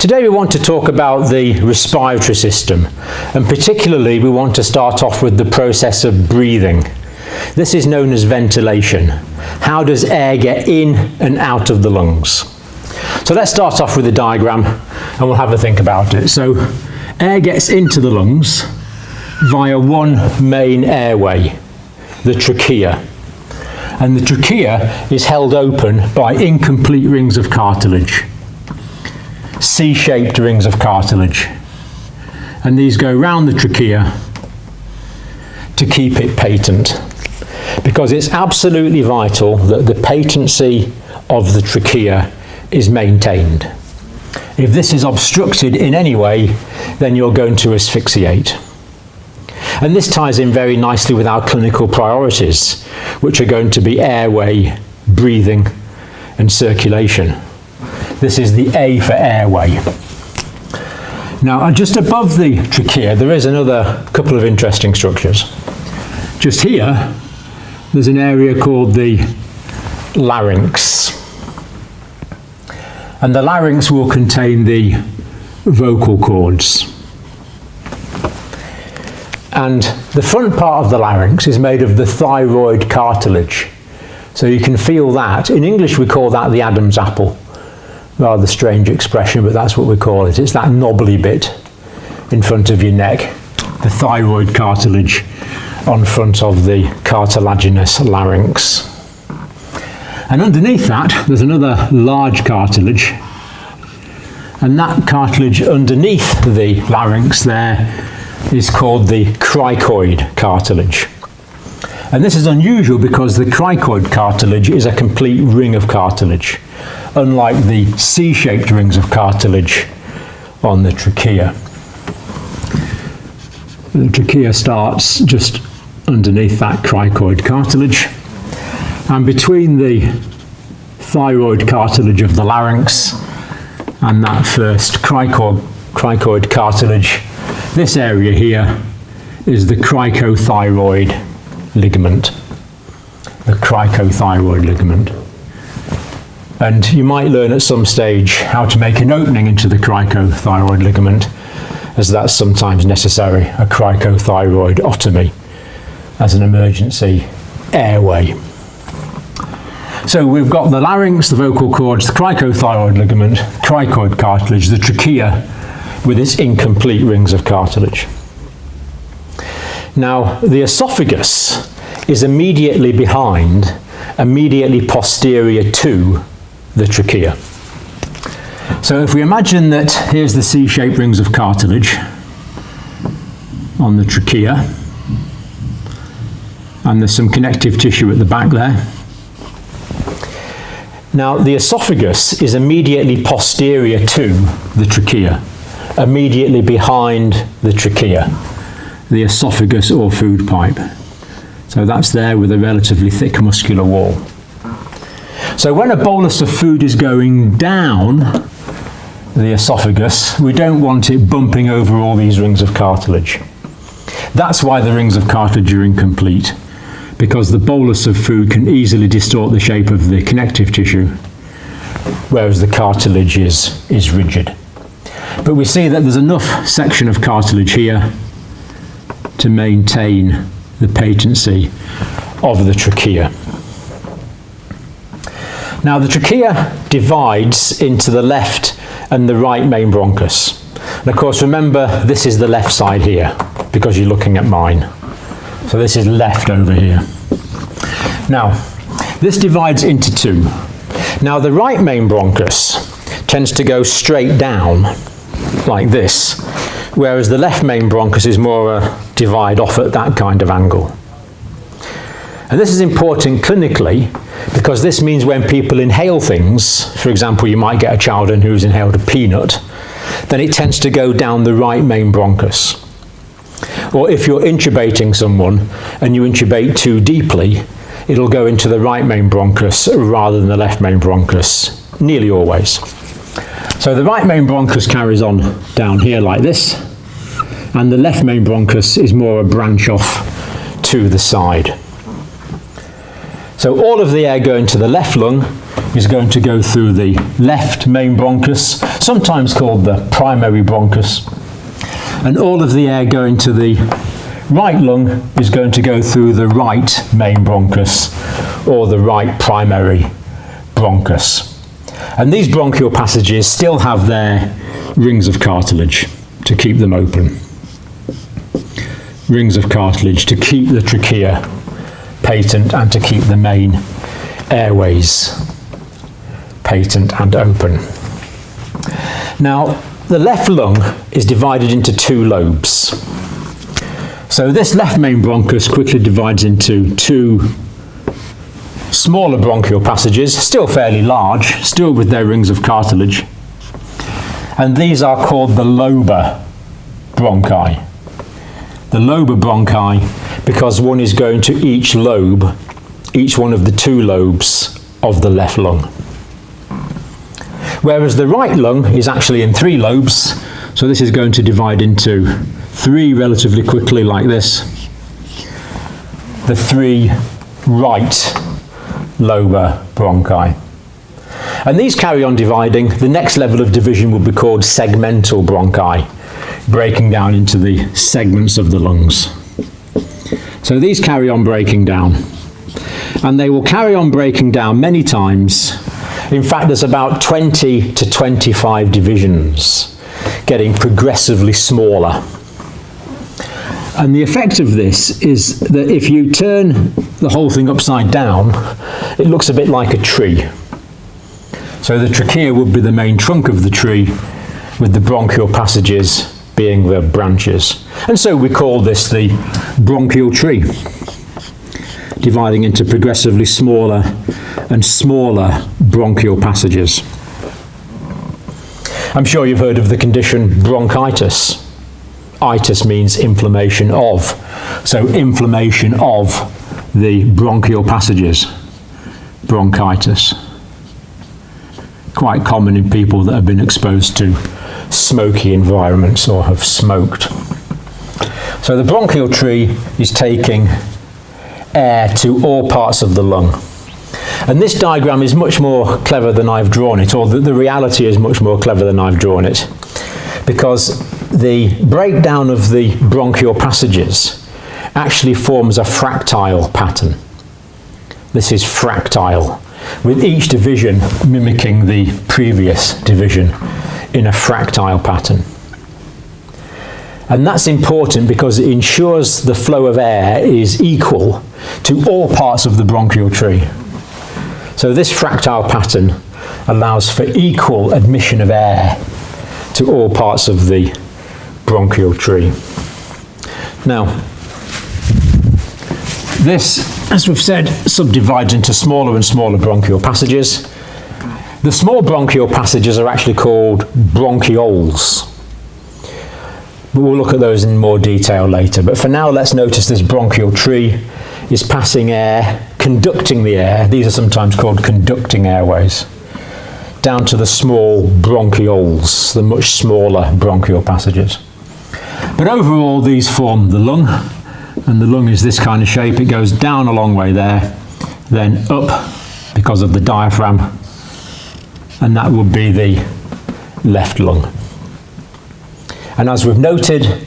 Today we want to talk about the respiratory system, and particularly we want to start off with the process of breathing. This is known as ventilation. How does air get in and out of the lungs? So let's start off with a diagram and we'll have a think about it. So air gets into the lungs via one main airway, the trachea. And the trachea is held open by incomplete rings of cartilage, C-shaped rings of cartilage. And these go round the trachea to keep it patent, because it's absolutely vital that the patency of the trachea is maintained. If this is obstructed in any way, then you're going to asphyxiate. And this ties in very nicely with our clinical priorities, which are going to be airway, breathing, and circulation. This is the A for airway. Now, just above the trachea, there is another couple of interesting structures. Just here, there's an area called the larynx. And the larynx will contain the vocal cords. And the front part of the larynx is made of the thyroid cartilage. So you can feel that. In English we call that the Adam's apple. Rather strange expression, but that's what we call it. It's that knobbly bit in front of your neck, the thyroid cartilage on front of the cartilaginous larynx. And underneath that there's another large cartilage, and that cartilage underneath the larynx there is called the cricoid cartilage. And this is unusual because the cricoid cartilage is a complete ring of cartilage, unlike the C-shaped rings of cartilage on the trachea. The trachea starts just underneath that cricoid cartilage, and between the thyroid cartilage of the larynx and that first cricoid cartilage, this area here is the cricothyroid ligament. The cricothyroid ligament. And you might learn at some stage how to make an opening into the cricothyroid ligament, as that's sometimes necessary, a cricothyroidotomy as an emergency airway. So we've got the larynx, the vocal cords, the cricothyroid ligament, cricoid cartilage, the trachea with its incomplete rings of cartilage. Now, the esophagus is immediately behind, immediately posterior to the trachea. So if we imagine that here's the C-shaped rings of cartilage on the trachea, and there's some connective tissue at the back there. Now, the esophagus is immediately posterior to the trachea, immediately behind the trachea, the esophagus or food pipe. So that's there with a relatively thick muscular wall. So when a bolus of food is going down the esophagus, we don't want it bumping over all these rings of cartilage. That's why the rings of cartilage are incomplete, because the bolus of food can easily distort the shape of the connective tissue, whereas the cartilage is rigid. But we see that there's enough section of cartilage here to maintain the patency of the trachea. Now, the trachea divides into the left and the right main bronchus. And of course, remember, this is the left side here, because you're looking at mine. So this is left over here. Now, this divides into two. Now, the right main bronchus tends to go straight down, like this, whereas the left main bronchus is more a divide off at that kind of angle. And this is important clinically, because this means when people inhale things, for example, you might get a child in who's inhaled a peanut, then it tends to go down the right main bronchus. Or if you're intubating someone and you intubate too deeply, it'll go into the right main bronchus rather than the left main bronchus, nearly always. So the right main bronchus carries on down here like this, and the left main bronchus is more a branch off to the side. So all of the air going to the left lung is going to go through the left main bronchus, sometimes called the primary bronchus, and all of the air going to the right lung is going to go through the right main bronchus, or the right primary bronchus. And these bronchial passages still have their rings of cartilage to keep them open. Rings of cartilage to keep the trachea patent and to keep the main airways patent and open. Now, the left lung is divided into two lobes. So this left main bronchus quickly divides into two smaller bronchial passages, still fairly large, still with their rings of cartilage. And these are called the lobar bronchi. The lobar bronchi, because one is going to each lobe, each one of the two lobes of the left lung. Whereas the right lung is actually in three lobes, so this is going to divide into three relatively quickly like this. The three right lobar bronchi. And these carry on dividing. The next level of division will be called segmental bronchi, breaking down into the segments of the lungs. So these carry on breaking down. And they will carry on breaking down many times. In fact, there's about 20 to 25 divisions, getting progressively smaller. And the effect of this is that if you turn the whole thing upside down, it looks a bit like a tree. So the trachea would be the main trunk of the tree, with the bronchial passages being the branches. And so we call this the bronchial tree, dividing into progressively smaller and smaller bronchial passages. I'm sure you've heard of the condition bronchitis. Itis means inflammation of. So inflammation of the bronchial passages, bronchitis. Quite common in people that have been exposed to smoky environments or have smoked. So the bronchial tree is taking air to all parts of the lung. And this diagram is much more clever than I've drawn it, or the reality is much more clever than I've drawn it, because the breakdown of the bronchial passages actually forms a fractile pattern. This is fractile, with each division mimicking the previous division in a fractile pattern. And that's important because it ensures the flow of air is equal to all parts of the bronchial tree. So this fractile pattern allows for equal admission of air to all parts of the bronchial tree. Now, this, as we've said, subdivides into smaller and smaller bronchial passages. The small bronchial passages are actually called bronchioles. But we'll look at those in more detail later. But for now, let's notice this bronchial tree is passing air, conducting the air. These are sometimes called conducting airways, down to the small bronchioles, the much smaller bronchial passages. But overall, these form the lung, and the lung is this kind of shape. It goes down a long way there, then up because of the diaphragm, and that would be the left lung. And as we've noted,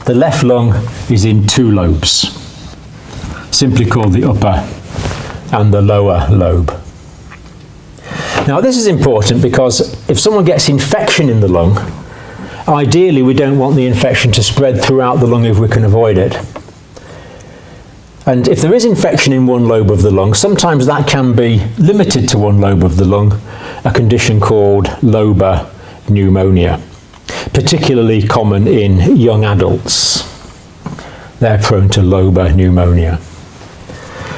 the left lung is in two lobes, simply called the upper and the lower lobe. Now this is important because if someone gets infection in the lung, ideally we don't want the infection to spread throughout the lung if we can avoid it. And if there is infection in one lobe of the lung, sometimes that can be limited to one lobe of the lung, a condition called lobar pneumonia, particularly common in young adults. They're prone to lobar pneumonia.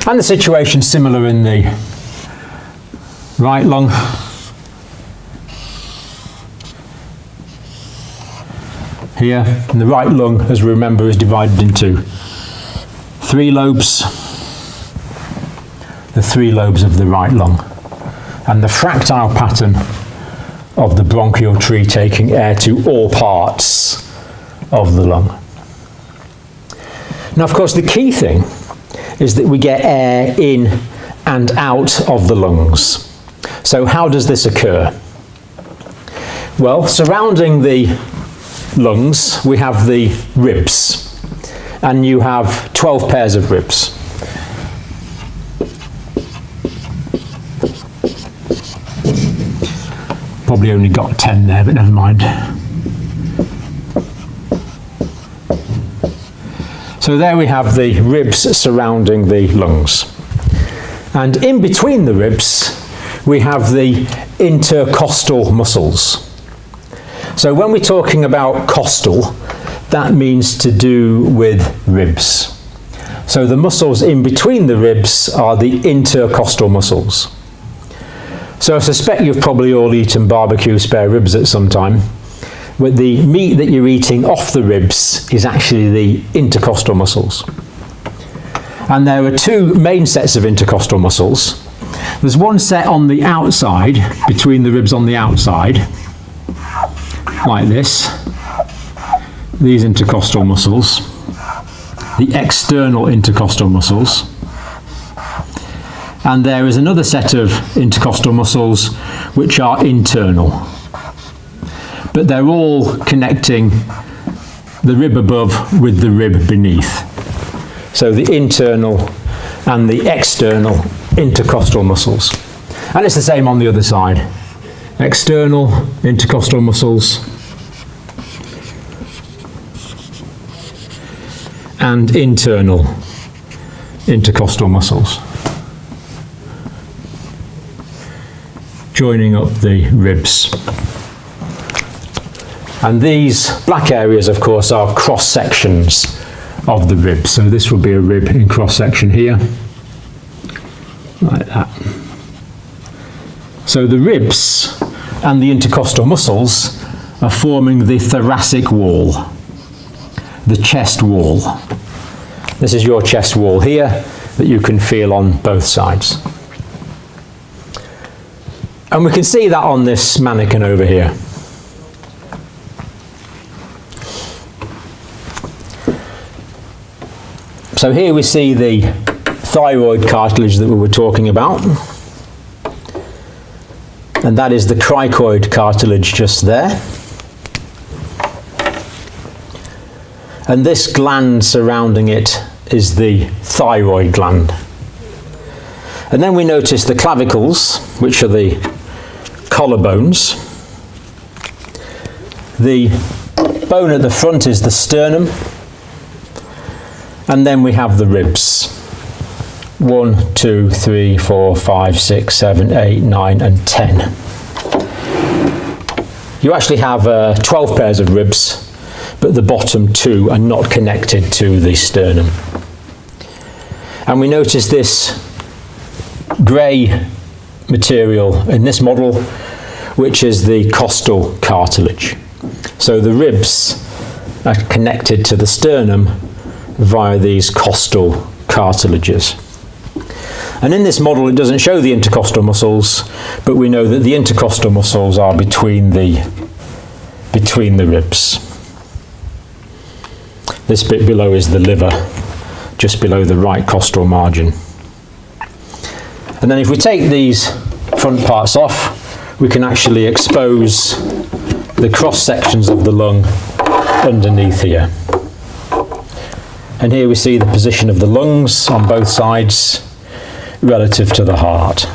And the situation's similar in the right lung. Here, and the right lung, as we remember, is divided into three lobes, the three lobes of the right lung, and the fractile pattern of the bronchial tree taking air to all parts of the lung. Now, of course, the key thing is that we get air in and out of the lungs. So how does this occur? Well, surrounding the lungs, we have the ribs, and you have 12 pairs of ribs. Probably only got 10 there, but never mind. So there we have the ribs surrounding the lungs. And in between the ribs, we have the intercostal muscles. So when we're talking about costal, that means to do with ribs. So the muscles in between the ribs are the intercostal muscles. So I suspect you've probably all eaten barbecue spare ribs at some time. But the meat that you're eating off the ribs is actually the intercostal muscles. And there are two main sets of intercostal muscles. There's one set on the outside, between the ribs on the outside, like this. These intercostal muscles, the external intercostal muscles. And there is another set of intercostal muscles which are internal. But they're all connecting the rib above with the rib beneath. So the internal and the external intercostal muscles. And it's the same on the other side. External intercostal muscles and internal intercostal muscles, joining up the ribs. And these black areas, of course, are cross sections of the rib. So this will be a rib in cross section here, like that. So the ribs and the intercostal muscles are forming the thoracic wall, the chest wall. This is your chest wall here that you can feel on both sides. And we can see that on this mannequin over here. So here we see the thyroid cartilage that we were talking about. And that is the cricoid cartilage just there. And this gland surrounding it is the thyroid gland. And then we notice the clavicles, which are the collarbones. The bone at the front is the sternum. And then we have the ribs. 1, 2, 3, 4, 5, 6, 7, 8, 9, and 10. You actually have 12 pairs of ribs, but the bottom 2 are not connected to the sternum. And we notice this grey material in this model, which is the costal cartilage. So the ribs are connected to the sternum via these costal cartilages. And in this model it doesn't show the intercostal muscles, but we know that the intercostal muscles are between the ribs. This bit below is the liver, just below the right costal margin. And then if we take these front parts off, we can actually expose the cross sections of the lung underneath here. And here we see the position of the lungs on both sides relative to the heart.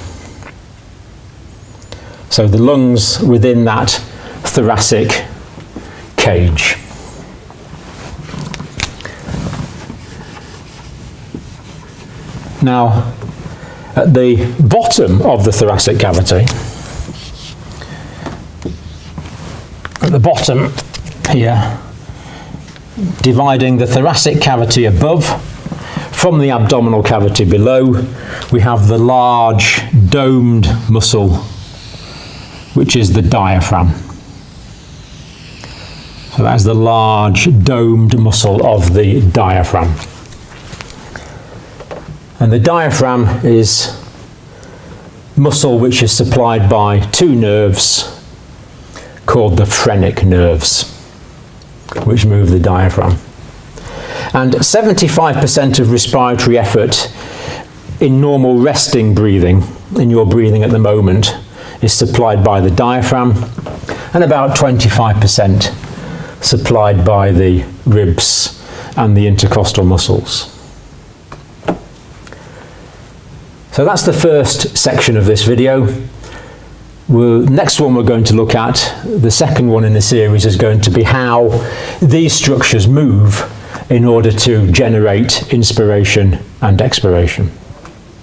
So the lungs within that thoracic cage. Now, at the bottom of the thoracic cavity, at the bottom here, dividing the thoracic cavity above from the abdominal cavity below, we have the large domed muscle, which is the diaphragm. So that's the large domed muscle of the diaphragm. And the diaphragm is muscle which is supplied by 2 nerves called the phrenic nerves, which move the diaphragm. And 75% of respiratory effort in normal resting breathing in your breathing at the moment is supplied by the diaphragm, and about 25% supplied by the ribs and the intercostal muscles. So that's the first section of this video. Next one we're going to look at, the second one in the series, is going to be how these structures move in order to generate inspiration and expiration.